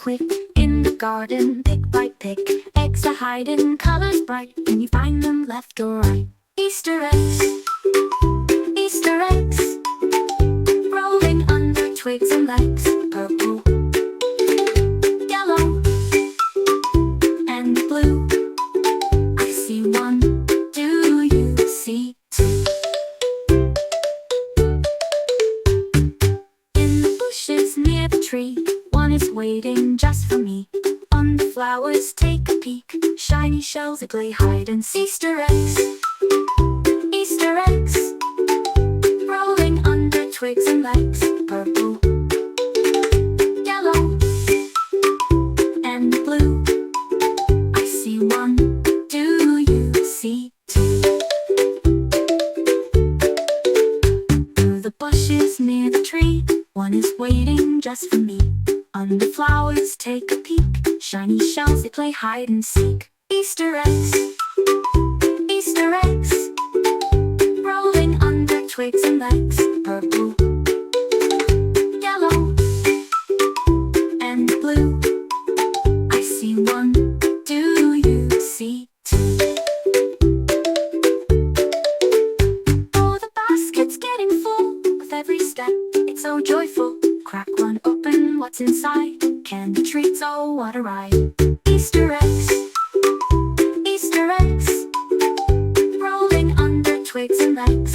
quick. In the garden, pick by pick, eggs are hiding, colors bright, and you find them left or right. Easter eggs, Easter eggs, rolling under twigs and legs. Purple, yellow, and blue. I see one, do you see two? In the bushes near the tree, one is waiting just for me. On the flowers, take a peek. Shiny shells that play hide and seek. Easter eggs, Easter eggs, rolling under twigs and legs. Purple, yellow, and blue. I see one, do you see two? Through the bushes near the tree, one is waiting just for me. On the flowers, take a peek. Shiny shells, they play hide and seek. Easter eggs, Easter eggs, rolling under twigs and legs. Purple, yellow, and blue. I see one, do you see two? Oh, the basket's getting full. With every step, it's so joyful. Crack one open, what's inside? Candy treats, oh what a ride. Easter eggs, Easter eggs, rolling under twigs and legs.